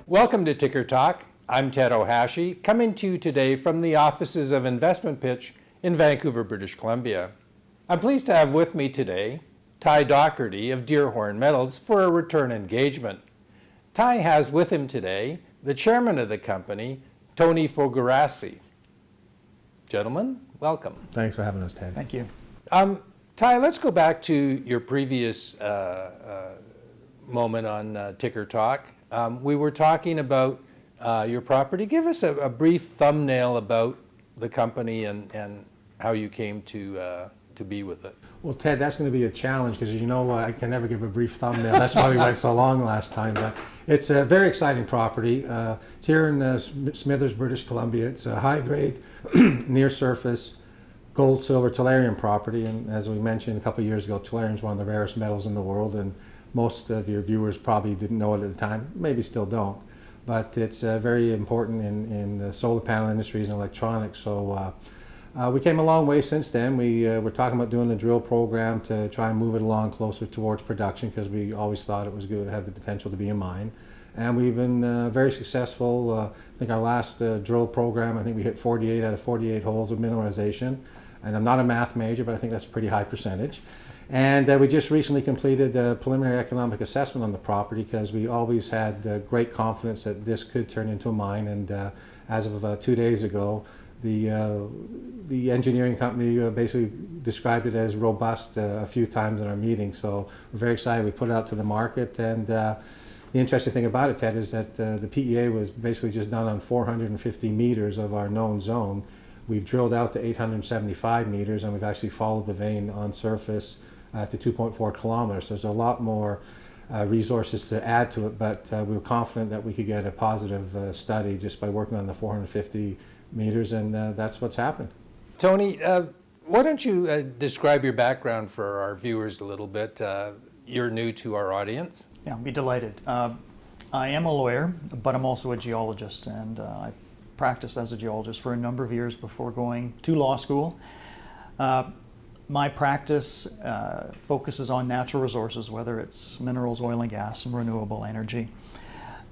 Welcome to Ticker Talk. I'm Ted Ohashi, coming to you today from the offices of InvestmentPitch in Vancouver, British Columbia. I'm pleased to have with me today Ty Docherty of Deerhorn Metals for a return engagement. Ty has with him today the chairman of the company, Tony Fogarassy. Gentlemen, welcome. Thanks for having us, Ted. Thank you. Ty, let's go back to your previous moment on Ticker Talk. We were talking about your property. Give us a brief thumbnail about the company and how you came to be with it. Well, Ted, that's going to be a challenge because, as you know, I can never give a brief thumbnail. That's why we went so long last time. But it's a very exciting property. It's here in Smithers, British Columbia. It's a high-grade, near-surface, gold, silver, tellurium property. And as we mentioned a couple of years ago, tellurium is one of the rarest metals in the world. And most of your viewers probably didn't know it at the time, maybe still don't. But it's very important in the solar panel industries and electronics. So we came a long way since then. We were talking about doing the drill program to try and move it along closer towards production because we always thought it was going to have the potential to be a mine. And we've been very successful. I think our last drill program, I think we hit 48 out of 48 holes of mineralization. And I'm not a math major, but I think that's a pretty high percentage. And we just recently completed a preliminary economic assessment on the property because we always had great confidence that this could turn into a mine. And as of 2 days ago, the engineering company basically described it as robust a few times in our meeting. So we're very excited. We put it out to the market. And the interesting thing about it, Ted, is that the PEA was basically just done on 450 meters of our known zone. We've drilled out to 875 meters, and we've actually followed the vein on surface to 2.4 kilometers. So there's a lot more resources to add to it, but we were confident that we could get a positive study just by working on the 450 meters, and that's what's happened. Tony, why don't you describe your background for our viewers a little bit? You're new to our audience. Yeah, I'd be delighted. I am a lawyer, but I'm also a geologist, and I practiced as a geologist for a number of years before going to law school. My practice focuses on natural resources, whether it's minerals, oil and gas, and renewable energy.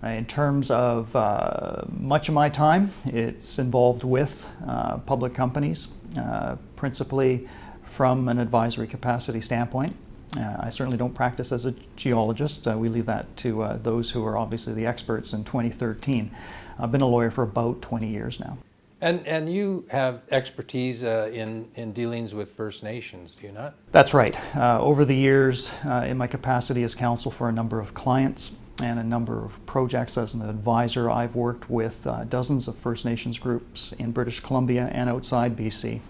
In terms of much of my time, it's involved with public companies, principally from an advisory capacity standpoint. I certainly don't practice as a geologist. We leave that to those who are obviously the experts in 2013. I've been a lawyer for about 20 years now. And you have expertise in dealings with First Nations, do you not? That's right. Over the years, in my capacity as counsel for a number of clients and a number of projects as an advisor, I've worked with dozens of First Nations groups in British Columbia and outside BC.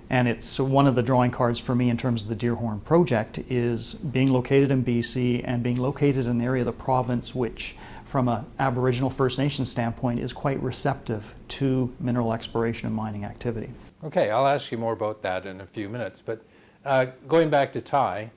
And it's one of the drawing cards for me in terms of the Deerhorn project is being located in BC and being located in an area of the province which, from an Aboriginal First Nations standpoint, is quite receptive to mineral exploration and mining activity. Okay, I'll ask you more about that in a few minutes. But going back to Ty,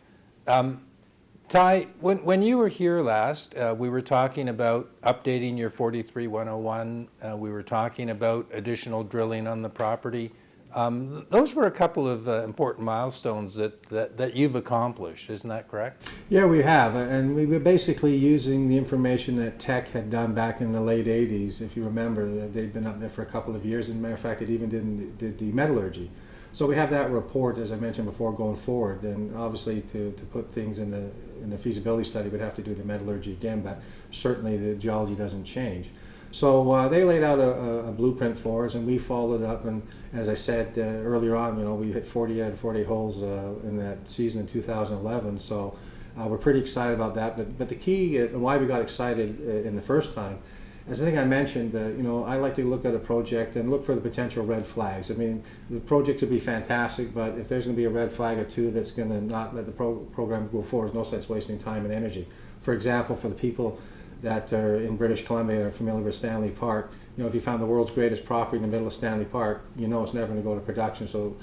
Ty, when you were here last, we were talking about updating your 43101. We were talking about additional drilling on the property. Those were a couple of important milestones that you've accomplished, isn't that correct? Yeah, we have, and we were basically using the information that Teck had done back in the late 80s. If you remember, they'd been up there for a couple of years, and as a matter of fact, it even did the metallurgy. So we have that report, as I mentioned before, going forward, and obviously to put things in the feasibility study, we'd have to do the metallurgy again, but certainly the geology doesn't change. So they laid out a blueprint for us, and we followed up. And as I said earlier on, we hit 40 out of 48 holes in that season in 2011. So we're pretty excited about that. But the key and why we got excited in the first time, as I think I mentioned, I like to look at a project and look for the potential red flags. I mean, the project could be fantastic, but if there's going to be a red flag or two that's going to not let the program go forward, there's no sense wasting time and energy. For example, for the people that are in British Columbia are familiar with Stanley Park, if you found the world's greatest property in the middle of Stanley Park, it's never going to go to production, so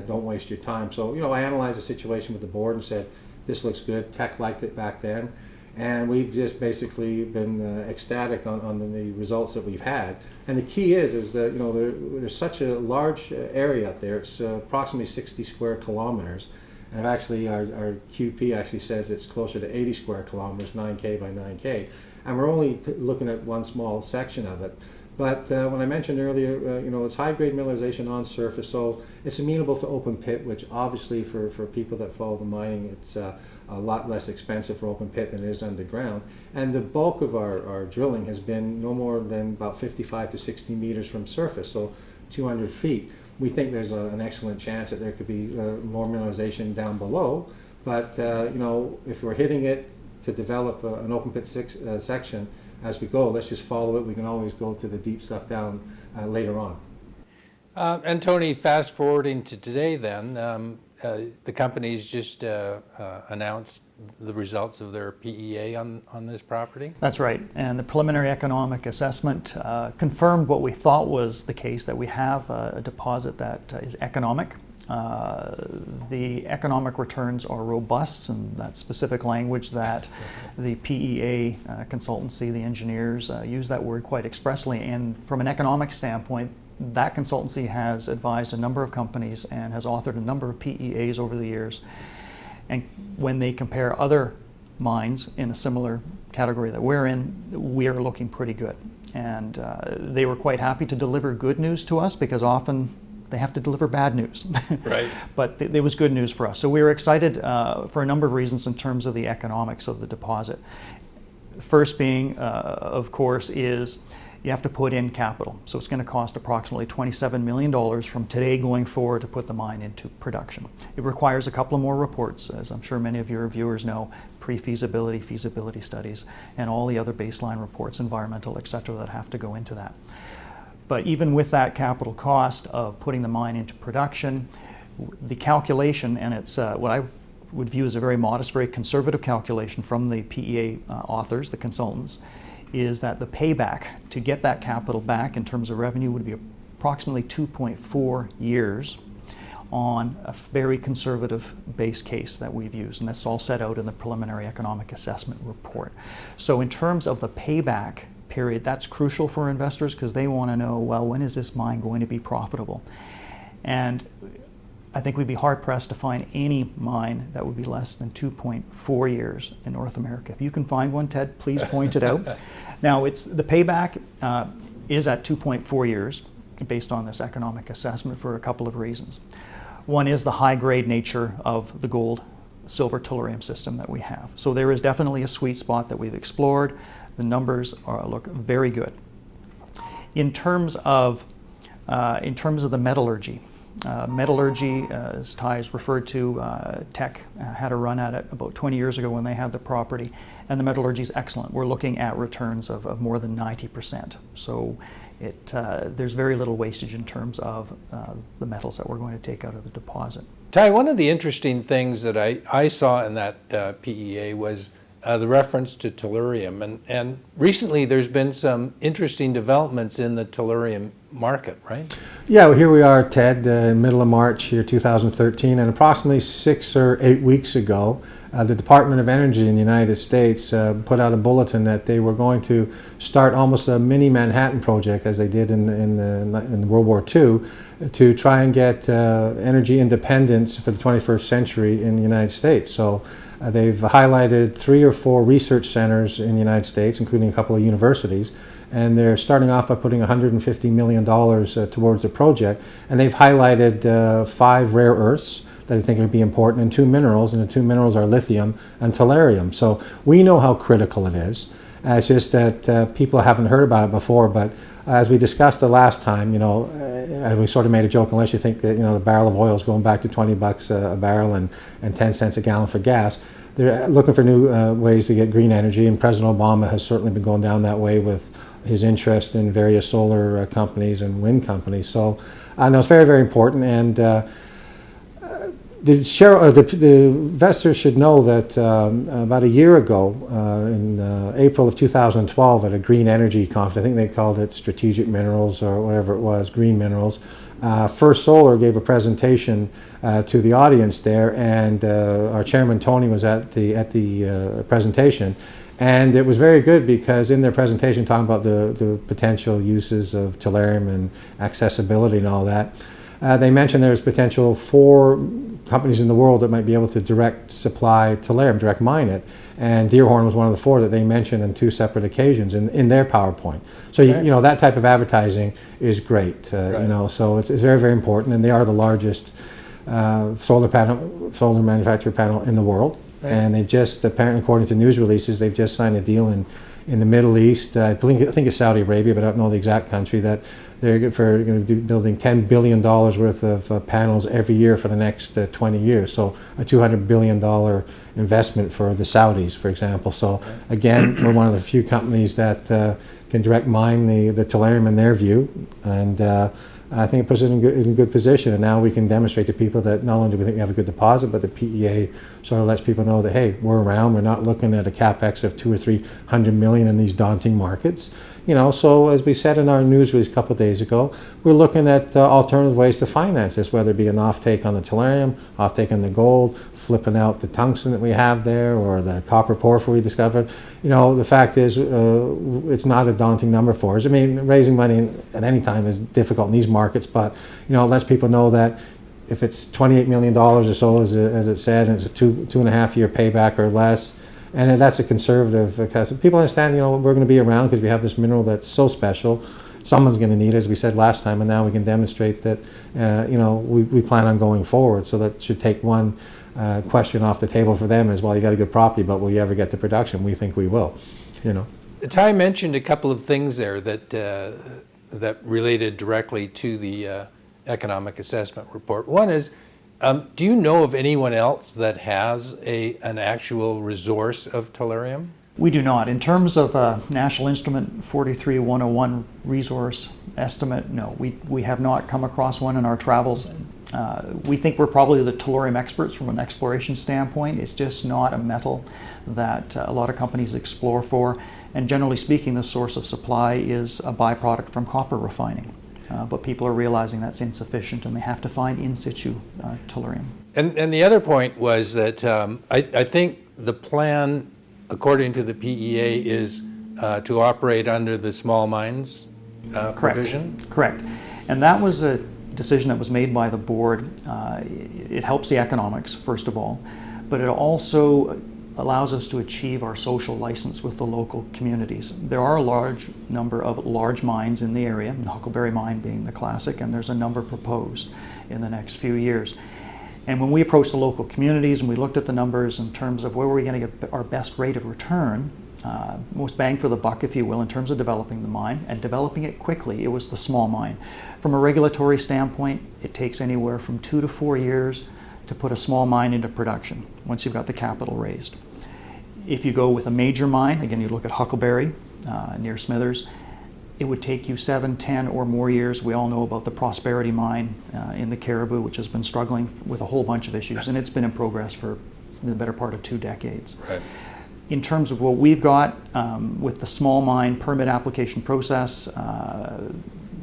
don't waste your time. So, I analyzed the situation with the board and said, this looks good. Teck liked it back then. And we've just basically been ecstatic on the results that we've had. And the key is that, there's such a large area up there. It's approximately 60 square kilometers. And actually, our QP actually says it's closer to 80 square kilometers, 9K by 9K. and we're only looking at one small section of it. But when I mentioned earlier, it's high-grade mineralization on surface, so it's amenable to open pit, which obviously for people that follow the mining, it's a lot less expensive for open pit than it is underground. And the bulk of our drilling has been no more than about 55 to 60 meters from surface, so 200 feet. We think there's an excellent chance that there could be more mineralization down below, but if we're hitting it to develop an open pit section, as we go, let's just follow it. We can always go to the deep stuff down later on. And Tony, fast forwarding to today then, the company's just announced the results of their PEA on this property? That's right, and the preliminary economic assessment confirmed what we thought was the case, that we have a deposit that is economic. The economic returns are robust, and that specific language that the PEA consultancy, the engineers, use that word quite expressly. And from an economic standpoint, that consultancy has advised a number of companies and has authored a number of PEAs over the years. And when they compare other mines in a similar category that we're in, we are looking pretty good. And they were quite happy to deliver good news to us, because often they have to deliver bad news. Right. But it was good news for us. So we were excited for a number of reasons in terms of the economics of the deposit. First being, of course, is you have to put in capital. So it's going to cost approximately $27 million from today going forward to put the mine into production. It requires a couple of more reports, as I'm sure many of your viewers know, pre-feasibility, feasibility studies, and all the other baseline reports, environmental, et cetera, that have to go into that. But even with that capital cost of putting the mine into production, the calculation, and it's what I would view as a very modest, very conservative calculation from the PEA authors, the consultants, is that the payback to get that capital back in terms of revenue would be approximately 2.4 years on a very conservative base case that we've used. And that's all set out in the preliminary economic assessment report. So in terms of the payback period, that's crucial for investors, because they want to know, well, when is this mine going to be profitable? And I think we'd be hard-pressed to find any mine that would be less than 2.4 years in North America. If you can find one, Ted, please point it out. Now, the payback is at 2.4 years based on this economic assessment for a couple of reasons. One is the high-grade nature of the gold silver tellurium system that we have. So there is definitely a sweet spot that we've explored. The numbers look very good. In terms of the metallurgy, as Ty has referred to, Teck had a run at it about 20 years ago when they had the property, and the metallurgy is excellent. We're looking at returns of more than 90%. So there's very little wastage in terms of the metals that we're going to take out of the deposit. Ty, one of the interesting things that I saw in that PEA was the reference to tellurium, and recently there's been some interesting developments in the tellurium market, right? Yeah, well, here we are, Ted, middle of March here, 2013, and approximately 6 or 8 weeks ago, the Department of Energy in the United States put out a bulletin that they were going to start almost a mini Manhattan project, as they did in World War II, to try and get energy independence for the 21st century in the United States. So they've highlighted 3 or 4 research centers in the United States, including a couple of universities, and they're starting off by putting $150 million towards the project, and they've highlighted 5 rare earths that I think would be important, and 2 minerals, and the 2 minerals are lithium and tellurium. So we know how critical it is. It's just that people haven't heard about it before, but as we discussed the last time, we sort of made a joke, unless you think that the barrel of oil is going back to $20 a barrel and 10 cents a gallon for gas, they're looking for new ways to get green energy, and President Obama has certainly been going down that way with his interest in various solar companies and wind companies. So I know it's very, very important, and the investors should know that about a year ago, in April of 2012, at a green energy conference, I think they called it Strategic Minerals or whatever it was, Green Minerals, First Solar gave a presentation to the audience there, and our chairman Tony was at the presentation. And it was very good, because in their presentation, talking about the potential uses of tellurium and accessibility and all that, They mentioned there's potential 4 companies in the world that might be able to direct supply tellurium, direct mine it. And Deerhorn was one of the 4 that they mentioned on 2 separate occasions in their PowerPoint. So, Okay. you know, that type of advertising is great, Right. you know, so it's very, very important. And they are the largest solar manufacturer panel in the world. Right. And they've just, apparently, according to news releases, they've just signed a deal in the Middle East. I think it's Saudi Arabia, but I don't know the exact country, that they're going to be building $10 billion worth of panels every year for the next 20 years. So a $200 billion investment for the Saudis, for example. So again, we're one of the few companies that can direct mine the tellurium in their view. And I think it puts it in good position. And now we can demonstrate to people that not only do we think we have a good deposit, but the PEA sort of lets people know that, hey, we're around. We're not looking at a capex of 200 or 300 million in these daunting markets. You know, so as we said in our news release a couple of days ago, we're looking at alternative ways to finance this, whether it be an offtake on the tellurium, offtake on the gold, flipping out the tungsten that we have there, or the copper porphyry we discovered. You know, the fact is, it's not a daunting number for us. I mean, raising money at any time is difficult in these markets, but, you know, it lets people know that if it's $28 million or so, as it said, and it's a 2.5 year payback or less, and that's a conservative, because people understand, you know, we're going to be around because we have this mineral that's so special. Someone's going to need it, as we said last time, and now we can demonstrate that, you know, we plan on going forward. So that should take one question off the table for them as well. You got a good property, but will you ever get to production? We think we will, you know. Ty mentioned a couple of things there that that related directly to the economic assessment report. One is, do you know of anyone else that has an actual resource of tellurium? We do not. In terms of National Instrument 43101 resource estimate, no, we have not come across one in our travels. We think we're probably the tellurium experts from an exploration standpoint. It's just not a metal that a lot of companies explore for. And generally speaking, the source of supply is a byproduct from copper refining. But people are realizing that's insufficient, and they have to find in situ tellurium. And the other point was that I think the plan, according to the PEA, is to operate under the small mines provision? Correct. And that was a decision that was made by the board. It helps the economics, first of all, but it also allows us to achieve our social license with the local communities. There are a large number of large mines in the area, and Huckleberry Mine being the classic, and there's a number proposed in the next few years. And when we approached the local communities and we looked at the numbers in terms of where were we going to get our best rate of return, most bang for the buck, if you will, in terms of developing the mine and developing it quickly, it was the small mine. From a regulatory standpoint, it takes anywhere from 2 to 4 years to put a small mine into production once you've got the capital raised. If you go with a major mine, again, you look at Huckleberry near Smithers, it would take you 7, 10 or more years. We all know about the Prosperity Mine in the Caribou, which has been struggling with a whole bunch of issues, and it's been in progress for the better part of 2 decades. Right. In terms of what we've got with the small mine permit application process,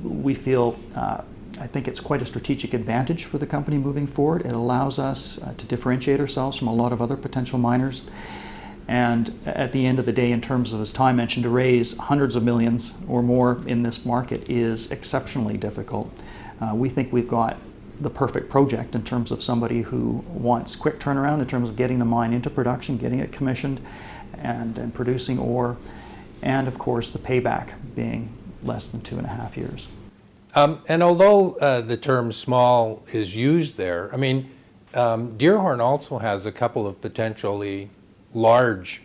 we feel, I think it's quite a strategic advantage for the company moving forward. It allows us to differentiate ourselves from a lot of other potential miners. And at the end of the day, in terms of, as Ty mentioned, to raise hundreds of millions or more in this market is exceptionally difficult. We think we've got the perfect project in terms of somebody who wants quick turnaround in terms of getting the mine into production, getting it commissioned, and producing ore, and of course the payback being less than 2.5 years. And although the term small is used there, I mean, Deerhorn also has a couple of potentially large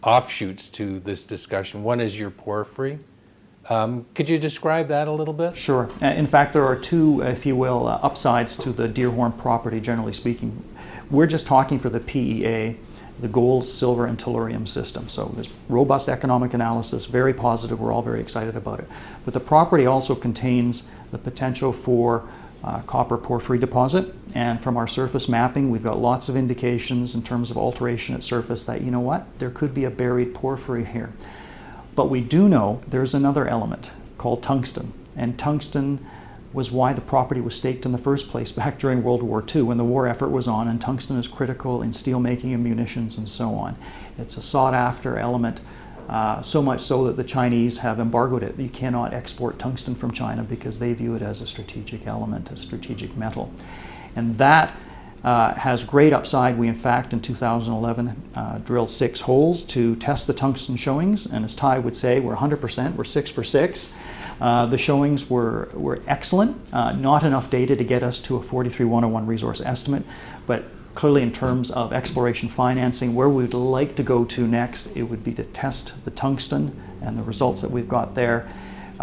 offshoots to this discussion. One is your porphyry. Could you describe that a little bit? Sure. In fact, there are 2, if you will, upsides to the Deerhorn property, generally speaking. We're just talking for the PEA, the gold, silver, and tellurium system. So there's robust economic analysis, very positive. We're all very excited about it. But the property also contains the potential for copper porphyry deposit, and from our surface mapping we've got lots of indications in terms of alteration at surface that, you know what, there could be a buried porphyry here. But we do know there's another element called tungsten, and tungsten was why the property was staked in the first place back during World War II when the war effort was on, and tungsten is critical in steel making and munitions and so on. It's a sought after element So much so that the Chinese have embargoed it. You cannot export tungsten from China because they view it as a strategic element, a strategic metal. And that has great upside. We, in fact, in 2011, drilled 6 holes to test the tungsten showings. And as Ty would say, we're 100%, we're 6 for 6. The showings were excellent. Not enough data to get us to a 43-101 resource estimate, but clearly in terms of exploration financing, where we'd like to go to next, it would be to test the tungsten and the results that we've got there.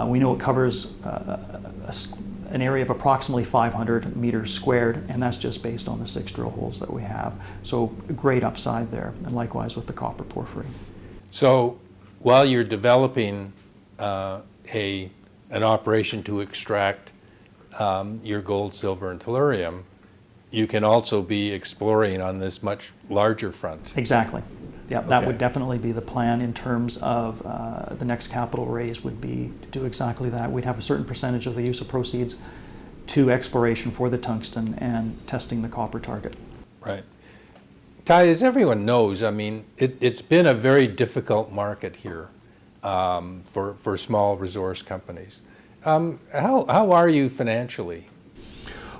We know it covers an area of approximately 500 meters squared, and that's just based on the 6 drill holes that we have. So great upside there, and likewise with the copper porphyry. So while you're developing an operation to extract your gold, silver, and tellurium, you can also be exploring on this much larger front. Exactly. Yeah, that Okay. would definitely be the plan in terms of the next capital raise would be to do exactly that. We'd have a certain percentage of the use of proceeds to exploration for the tungsten and testing the copper target. Right. Ty, as everyone knows, I mean, it's been a very difficult market here for small resource companies. How are you financially?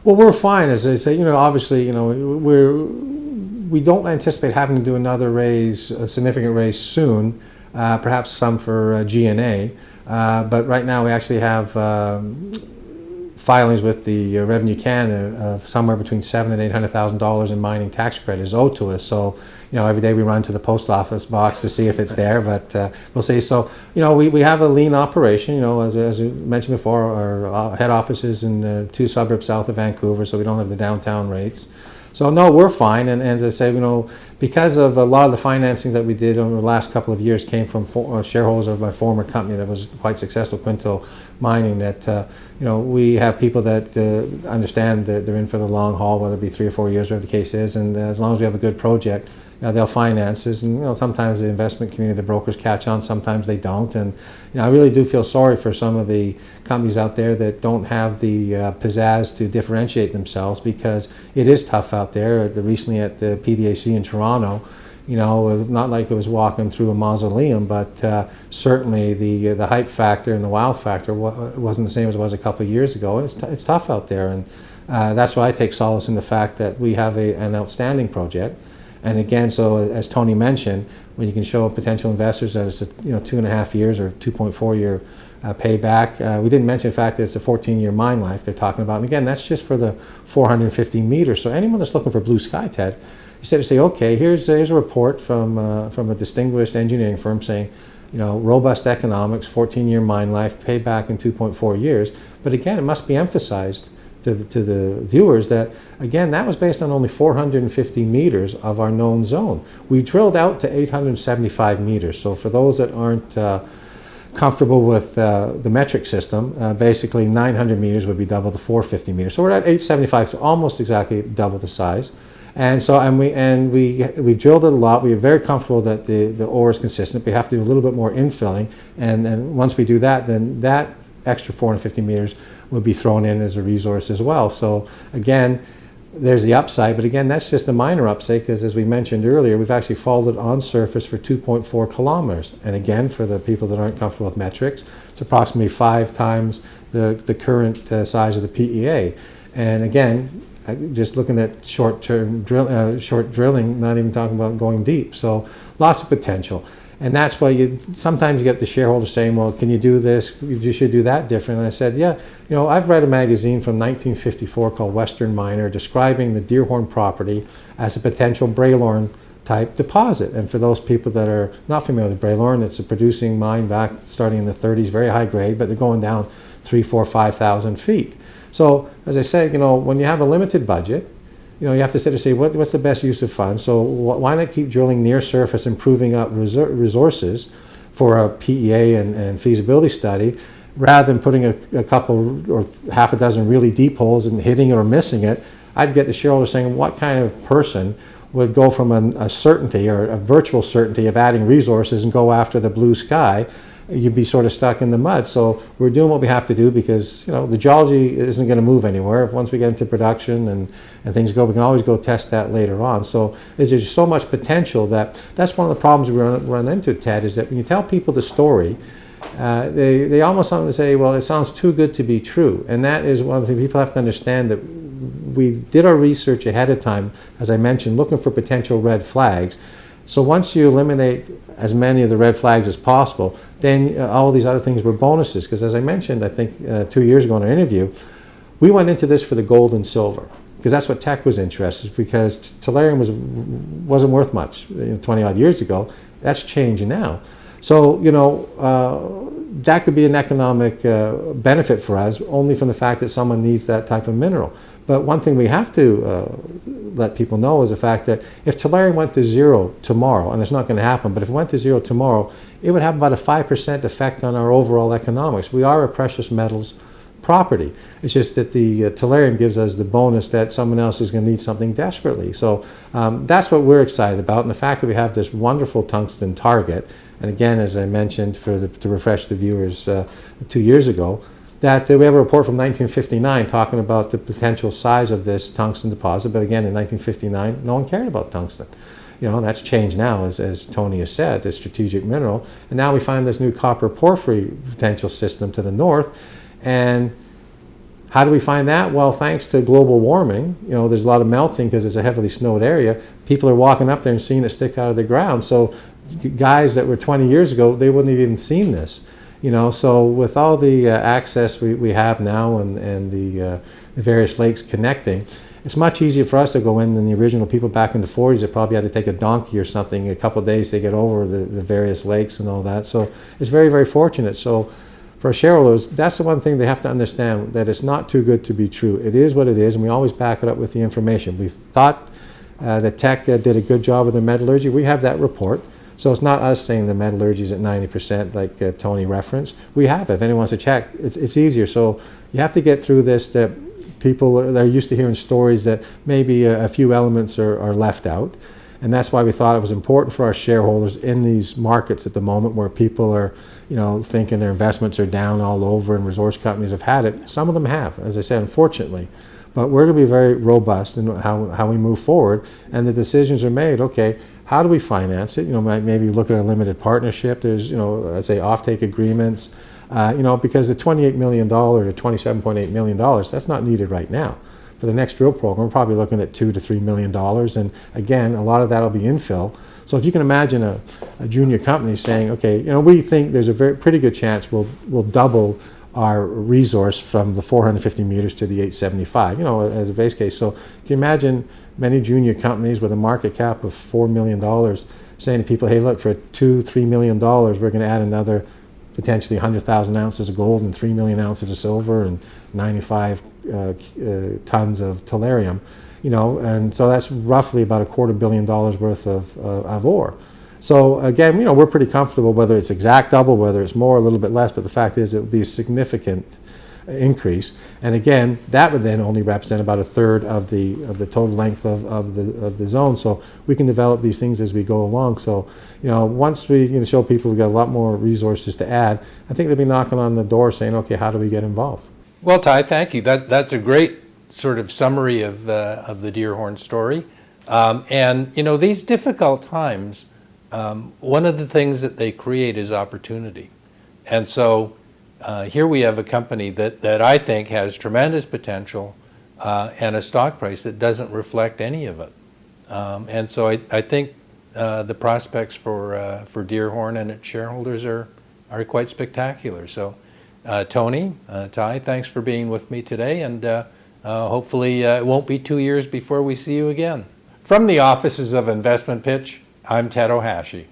Well, we're fine, as I say. Obviously, we don't anticipate having to do another raise, a significant raise soon. Perhaps some for G&A, but right now we actually have filings with the Revenue Canada of somewhere between $700,000 and $800,000 in mining tax credits owed to us. So, every day we run to the post office box to see if it's there, but we'll see. So, we have a lean operation. As you mentioned before, our head office is in 2 suburbs south of Vancouver, so we don't have the downtown rates. So no, we're fine, and as I say, because of a lot of the financings that we did over the last couple of years came from shareholders of my former company that was quite successful, Quinto Mining, that we have people that understand that they're in for the long haul, whether it be 3 or 4 years, whatever the case is, and as long as we have a good project, they'll finance us. And sometimes the investment community, the brokers catch on, sometimes they don't. And I really do feel sorry for some of the companies out there that don't have the pizzazz to differentiate themselves, because it is tough out there. Recently at the PDAC in Toronto, not like it was walking through a mausoleum, but certainly the hype factor and the wow factor wasn't the same as it was a couple of years ago. And it's tough out there, and that's why I take solace in the fact that we have an outstanding project. And again, so as Tony mentioned, when you can show potential investors that it's 2.5 years or 2.4 year payback. We didn't mention the fact that it's a 14-year mine life they're talking about. And again, that's just for the 450 meters. So anyone that's looking for blue sky, Ted, instead of say, okay, here's a report from a distinguished engineering firm saying, robust economics, 14-year mine life, payback in 2.4 years. But again, it must be emphasized to the viewers that, again, that was based on only 450 meters of our known zone. We've drilled out to 875 meters. So for those that aren't comfortable with the metric system, basically 900 meters would be double the 450 meters. So we're at 875, so almost exactly double the size. And so, we've drilled it a lot. We are very comfortable that the ore is consistent. We have to do a little bit more infilling, and once we do that, then that extra 450 meters would be thrown in as a resource as well. So again, there's the upside, but again, that's just a minor upside, because as we mentioned earlier, we've actually followed on surface for 2.4 kilometers. And again, for the people that aren't comfortable with metrics, it's approximately 5 times the current size of the PEA. And again, just looking at short drilling, not even talking about going deep. So lots of potential. And that's why sometimes you get the shareholders saying, well, can you do this? You should do that different. And I said, yeah, I've read a magazine from 1954 called Western Miner describing the Deerhorn property as a potential Braylorn type deposit. And for those people that are not familiar with Braylorn, it's a producing mine back starting in the 30s, very high grade, but they're going down 3, 4, 5,000 feet. So as I said, when you have a limited budget, you have to sit and say, what's the best use of funds? So why not keep drilling near surface and proving up resources for a PEA and feasibility study, rather than putting a couple or half a dozen really deep holes and hitting it or missing it? I'd get the shareholder saying, what kind of person would go from a certainty or a virtual certainty of adding resources and go after the blue sky, you'd be sort of stuck in the mud. So we're doing what we have to do because, you know, the geology isn't going to move anywhere. Once we get into production and things go, we can always go test that later on. So there's just so much potential that's one of the problems we run into, Ted, is that when you tell people the story, they almost want to say, well, it sounds too good to be true. And that is one of the things people have to understand, that we did our research ahead of time, as I mentioned, looking for potential red flags. So once you eliminate as many of the red flags as possible, then all these other things were bonuses. Because as I mentioned, I think 2 years ago in our interview, we went into this for the gold and silver, because that's what Teck was interested in, because tellurium wasn't worth much 20 odd years ago. That's changing now. So, you know, that could be an economic benefit for us, only from the fact that someone needs that type of mineral. But one thing we have to let people know is the fact that if tellurium went to zero tomorrow, and it's not going to happen, but if it went to zero tomorrow, it would have about a 5% effect on our overall economics. We are a precious metals property. It's just that the tellurium gives us the bonus that someone else is going to need something desperately. So that's what we're excited about, and the fact that we have this wonderful tungsten target. And again, as I mentioned, to refresh the viewers 2 years ago, that we have a report from 1959 talking about the potential size of this tungsten deposit. But again, in 1959, no one cared about tungsten. You know, that's changed now, as Tony has said, a strategic mineral. And now we find this new copper porphyry potential system to the north. And how do we find that? Well, thanks to global warming, you know, there's a lot of melting because it's a heavily snowed area. People are walking up there and seeing it stick out of the ground. So guys that were 20 years ago, they wouldn't have even seen this. You know, so with all the access we have now and the various lakes connecting, it's much easier for us to go in than the original people back in the 40s that probably had to take a donkey or something a couple of days to get over the various lakes and all that. So it's very, very fortunate. So for shareholders, that's the one thing they have to understand, that it's not too good to be true. It is what it is, and we always back it up with the information. We thought that Teck did a good job with the metallurgy. We have that report. So it's not us saying the metallurgy is at 90% like Tony referenced. We have it. If anyone wants to check, it's easier. So you have to get through this, that people are used to hearing stories that maybe a few elements are left out. And that's why we thought it was important for our shareholders in these markets at the moment where people are, you know, thinking their investments are down all over and resource companies have had it. Some of them have, as I said, unfortunately. But we're going to be very robust in how we move forward. And the decisions are made, okay, how do we finance it? You know, maybe look at a limited partnership. There's, you know, let's say offtake agreements, you know, because the $28 million to $27.8 million, that's not needed right now. For the next drill program, we're probably looking at $2 to $3 million. And again, a lot of that will be infill. So if you can imagine a junior company saying, okay, you know, we think there's a pretty good chance we'll double our resource from the 450 meters to the 875, you know, as a base case. So can you imagine many junior companies with a market cap of $4 million saying to people, hey, look, for $2-3 million, we're going to add another potentially 100,000 ounces of gold and 3 million ounces of silver and 95 tons of tellurium, you know, and so that's roughly about $250 million worth of ore. So again, you know, we're pretty comfortable whether it's exact double, whether it's more, a little bit less, but the fact is it would be a significant increase. And again, that would then only represent about a third of the total length of the zone. So we can develop these things as we go along. So, you know, once we show people we've got a lot more resources to add, I think they'll be knocking on the door saying, okay, how do we get involved? Well, Ty, thank you. That's a great sort of summary of the Deerhorn story. And, you know, these difficult times, one of the things that they create is opportunity. And so here we have a company that I think has tremendous potential and a stock price that doesn't reflect any of it. And so I think the prospects for Deerhorn and its shareholders are quite spectacular. So Tony, Ty, thanks for being with me today, and hopefully it won't be 2 years before we see you again. From the offices of Investment Pitch, I'm Ted Ohashi.